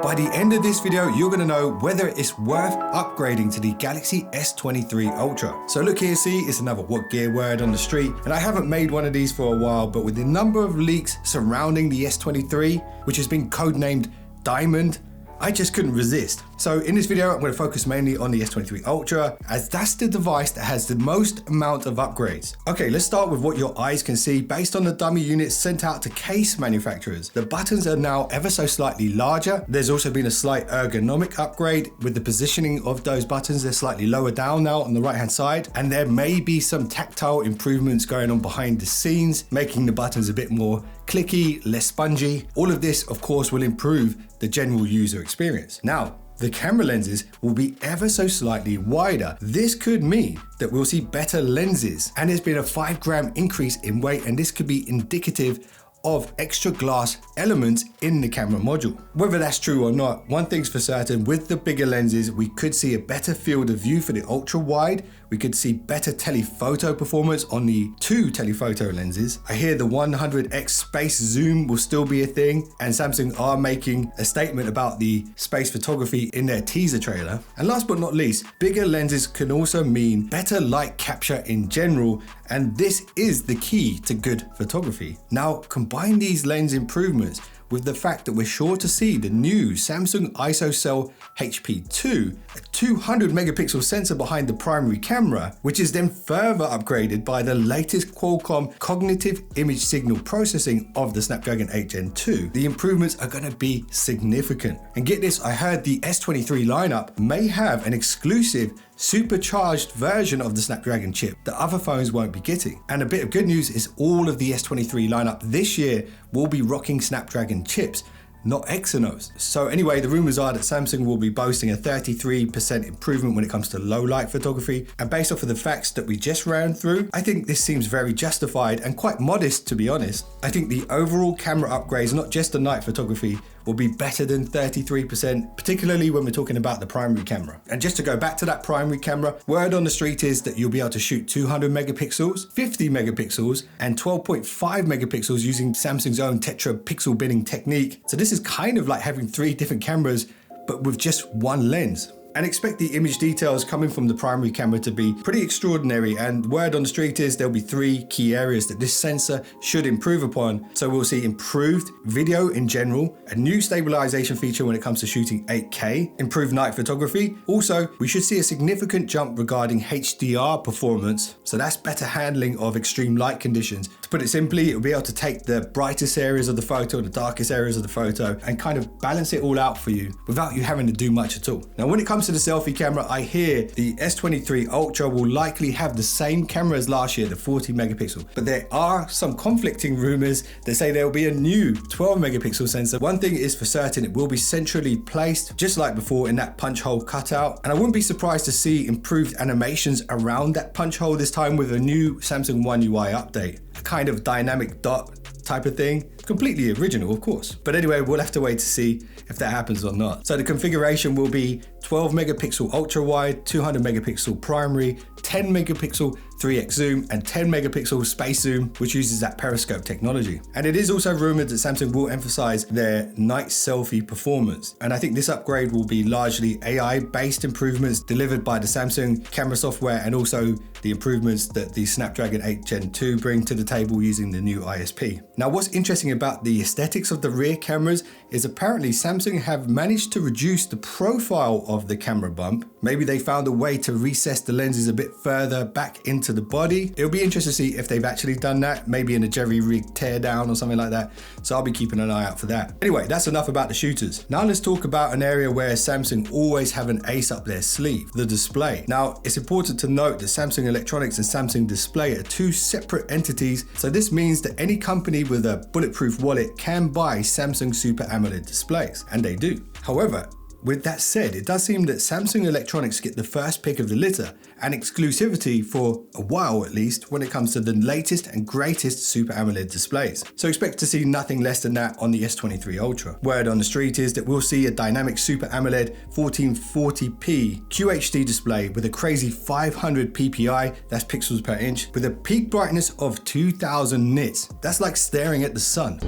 By the end of this video, you're gonna know whether it's worth upgrading to the Galaxy S23 Ultra. So look here, see, it's another WhatGear word on the street, and I haven't made one of these for a while, but with the number of leaks surrounding the S23, which has been codenamed Diamond, I just couldn't resist. So in this video, I'm going to focus mainly on the S23 Ultra, as that's the device that has the most amount of upgrades. Okay, let's start with what your eyes can see based on the dummy units sent out to case manufacturers. The buttons are now ever so slightly larger. There's also been a slight ergonomic upgrade with the positioning of those buttons. They're slightly lower down now on the right-hand side, and there may be some tactile improvements going on behind the scenes, making the buttons a bit more clicky, less spongy. All of this, of course, will improve the general user experience. Now, the camera lenses will be ever so slightly wider. This could mean that we'll see better lenses, and there's been a 5-gram increase in weight, and this could be indicative of extra glass elements in the camera module. Whether that's true or not, one thing's for certain, with the bigger lenses, we could see a better field of view for the ultra wide. We could see better telephoto performance on the 2 telephoto lenses. I hear the 100x space zoom will still be a thing, and Samsung are making a statement about the space photography in their teaser trailer. And last but not least, bigger lenses can also mean better light capture in general, and this is the key to good photography. Now, combine these lens improvements with the fact that we're sure to see the new Samsung Isocell HP2, a 200 megapixel sensor behind the primary camera, which is then further upgraded by the latest Qualcomm cognitive image signal processing of the Snapdragon 8 Gen 2. The improvements are going to be significant. And get this, I heard the S23 lineup may have an exclusive supercharged version of the Snapdragon chip that other phones won't be getting. And a bit of good news is all of the S23 lineup this year will be rocking Snapdragon chips, not Exynos. So anyway, the rumors are that Samsung will be boasting a 33% improvement when it comes to low light photography. And based off of the facts that we just ran through, I think this seems very justified and quite modest, to be honest. I think the overall camera upgrades, not just the night photography, will be better than 33%, particularly when we're talking about the primary camera. And just to go back to that primary camera, word on the street is that you'll be able to shoot 200 megapixels, 50 megapixels, and 12.5 megapixels using Samsung's own tetra pixel binning technique. So this is kind of like having 3 different cameras, but with just one lens. And expect the image details coming from the primary camera to be pretty extraordinary, and word on the street is there'll be 3 key areas that this sensor should improve upon. So we'll see improved video in general, a new stabilization feature when it comes to shooting 8K, improved night photography. Also, we should see a significant jump regarding HDR performance. So that's better handling of extreme light conditions. To put it simply, it'll be able to take the brightest areas of the photo and the darkest areas of the photo and kind of balance it all out for you without you having to do much at all. Now, when it comes to the selfie camera, I hear the S23 Ultra will likely have the same camera as last year, the 40 megapixel. But there are some conflicting rumors that say there will be a new 12 megapixel sensor. One thing is for certain, it will be centrally placed, just like before, in that punch hole cutout. And I wouldn't be surprised to see improved animations around that punch hole, this time with a new Samsung One UI update. A kind of dynamic dot type of thing. Completely original, of course. But anyway, we'll have to wait to see if that happens or not. So the configuration will be 12 megapixel ultra wide, 200 megapixel primary, 10 megapixel 3x zoom, and 10 megapixel space zoom, which uses that periscope technology. And it is also rumored that Samsung will emphasize their night selfie performance. And I think this upgrade will be largely AI-based improvements delivered by the Samsung camera software, and also the improvements that the Snapdragon 8 Gen 2 bring to the table using the new ISP. Now, what's interesting about the aesthetics of the rear cameras is apparently Samsung have managed to reduce the profile of the camera bump. Maybe they found a way to recess the lenses a bit further back into the body. It'll be interesting to see if they've actually done that, maybe in a jerry-rig teardown or something like that. So I'll be keeping an eye out for that. Anyway, that's enough about the shooters. Now let's talk about an area where Samsung always have an ace up their sleeve, the display. Now, it's important to note that Samsung Electronics and Samsung Display are 2 separate entities. So this means that any company with a bulletproof wallet can buy Samsung Super AMOLED displays, and they do. However, with that said, it does seem that Samsung Electronics get the first pick of the litter and exclusivity for a while at least when it comes to the latest and greatest Super AMOLED displays. So expect to see nothing less than that on the S23 Ultra. Word on the street is that we'll see a dynamic Super AMOLED 1440p QHD display with a crazy 500 ppi, that's pixels per inch, with a peak brightness of 2000 nits. That's like staring at the sun.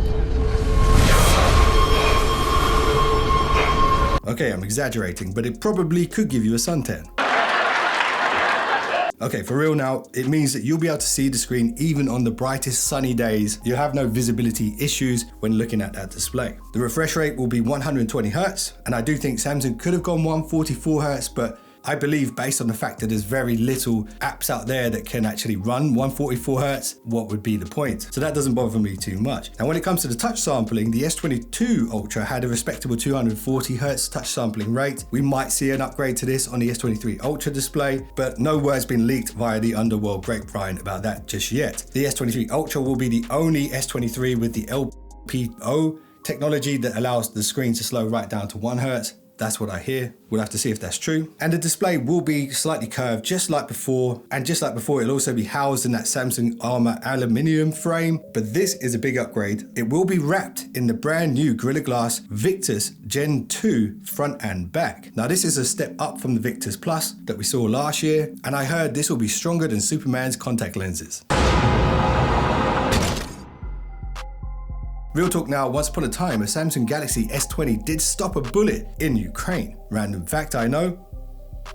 Okay, I'm exaggerating, but it probably could give you a suntan. Okay, for real now, it means that you'll be able to see the screen even on the brightest sunny days. You'll have no visibility issues when looking at that display. The refresh rate will be 120 Hz, and I do think Samsung could have gone 144 Hz, but I believe based on the fact that there's very little apps out there that can actually run 144 Hz, what would be the point? So that doesn't bother me too much. Now when it comes to the touch sampling, the S22 Ultra had a respectable 240 Hz touch sampling rate. We might see an upgrade to this on the S23 Ultra display, but no word's been leaked via the underworld grapevine about that just yet. The S23 Ultra will be the only S23 with the LPO technology that allows the screen to slow right down to 1 Hz. That's what I hear. We'll have to see if that's true. And the display will be slightly curved, just like before. And just like before, it'll also be housed in that Samsung Armor aluminium frame. But this is a big upgrade. It will be wrapped in the brand new Gorilla Glass Victus Gen 2 front and back. Now, this is a step up from the Victus Plus that we saw last year. And I heard this will be stronger than Superman's contact lenses. Real talk now, once upon a time, a Samsung Galaxy S20 did stop a bullet in Ukraine. Random fact, I know,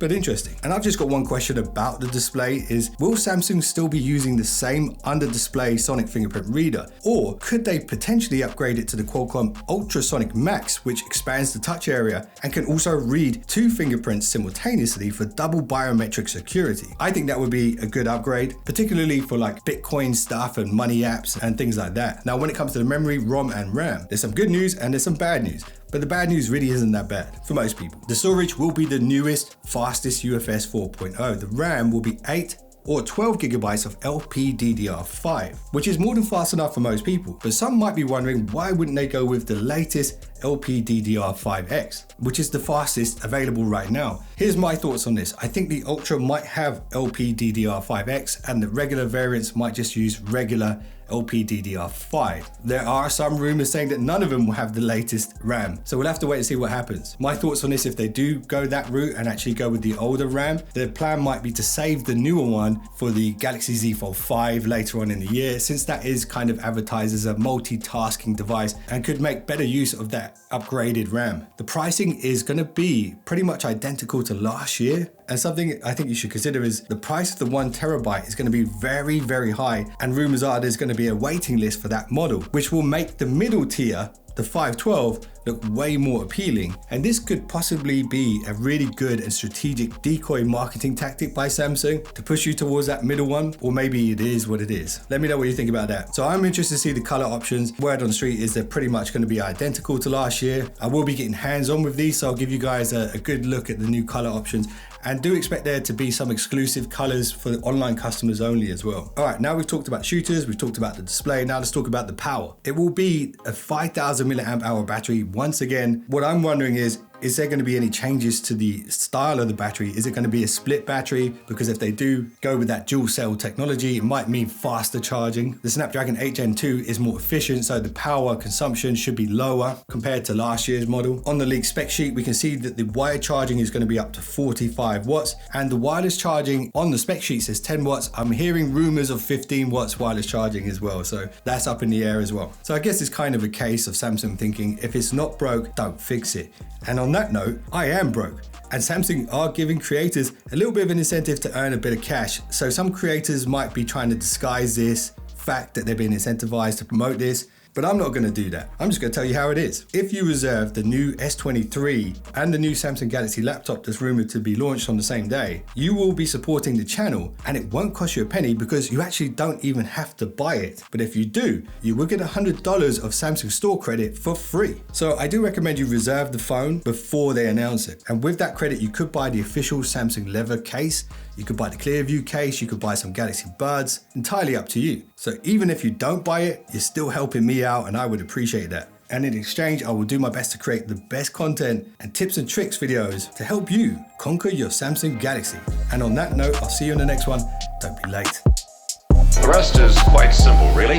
but interesting. And I've just got one question about the display is, will Samsung still be using the same under-display sonic fingerprint reader? Or could they potentially upgrade it to the Qualcomm Ultrasonic Max, which expands the touch area and can also read 2 fingerprints simultaneously for double biometric security? I think that would be a good upgrade, particularly for like Bitcoin stuff and money apps and things like that. Now, when it comes to the memory, ROM and RAM, there's some good news and there's some bad news. But the bad news really isn't that bad for most people. The storage will be the newest, fastest UFS 4.0. The RAM will be 8 or 12 gigabytes of LPDDR5, which is more than fast enough for most people. But some might be wondering, why wouldn't they go with the latest LPDDR5X, which is the fastest available right now? Here's my thoughts on this. I think the Ultra might have LPDDR5X and the regular variants might just use regular LPDDR5. There are some rumors saying that none of them will have the latest RAM, so we'll have to wait and see what happens. My thoughts on this, if they do go that route and actually go with the older RAM, the plan might be to save the newer one for the Galaxy Z Fold 5 later on in the year, since that is kind of advertised as a multitasking device and could make better use of that upgraded RAM. The pricing is going to be pretty much identical to last year. And something I think you should consider is the price of the 1 terabyte is going to be very, very high. And rumors are there's going to be a waiting list for that model, which will make the middle tier, the 512, look way more appealing. And this could possibly be a really good and strategic decoy marketing tactic by Samsung to push you towards that middle one, or maybe it is what it is. Let me know what you think about that. So I'm interested to see the color options. Word on the street is they're pretty much going to be identical to last year. I will be getting hands-on with these, so I'll give you guys a good look at the new color options. And do expect there to be some exclusive colors for the online customers only as well. All right, now we've talked about shooters, we've talked about the display, now let's talk about the power. It will be a 5,000 milliamp hour battery. Once again, what I'm wondering is there going to be any changes to the style of the battery? Is it going to be a split battery? Because if they do go with that dual cell technology, it might mean faster charging. The Snapdragon 8 Gen 2 is more efficient, so the power consumption should be lower compared to last year's model. On the leaked spec sheet, we can see that the wired charging is going to be up to 45 watts, and the wireless charging on the spec sheet says 10 watts. I'm hearing rumors of 15 watts wireless charging as well, so that's up in the air as well. So I guess it's kind of a case of Samsung thinking, if it's not broke, don't fix it. And on that note, I am broke. And Samsung are giving creators a little bit of an incentive to earn a bit of cash. So some creators might be trying to disguise this fact that they're being incentivized to promote this. But I'm not going to do that. I'm just going to tell you how it is. If you reserve the new S23 and the new Samsung Galaxy laptop that's rumored to be launched on the same day, you will be supporting the channel, and it won't cost you a penny because you actually don't even have to buy it. But if you do, you will get $100 of Samsung store credit for free. So I do recommend you reserve the phone before they announce it. And with that credit, you could buy the official Samsung leather case, you could buy the Clearview case, you could buy some Galaxy Buds, entirely up to you. So even if you don't buy it, you're still helping me out, and I would appreciate that. And in exchange, I will do my best to create the best content and tips and tricks videos to help you conquer your Samsung Galaxy. And on that note, I'll see you in the next one. Don't be late. The rest is quite simple, really.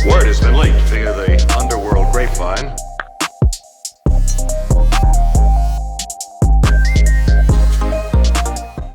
Word has been leaked via the underworld grapevine.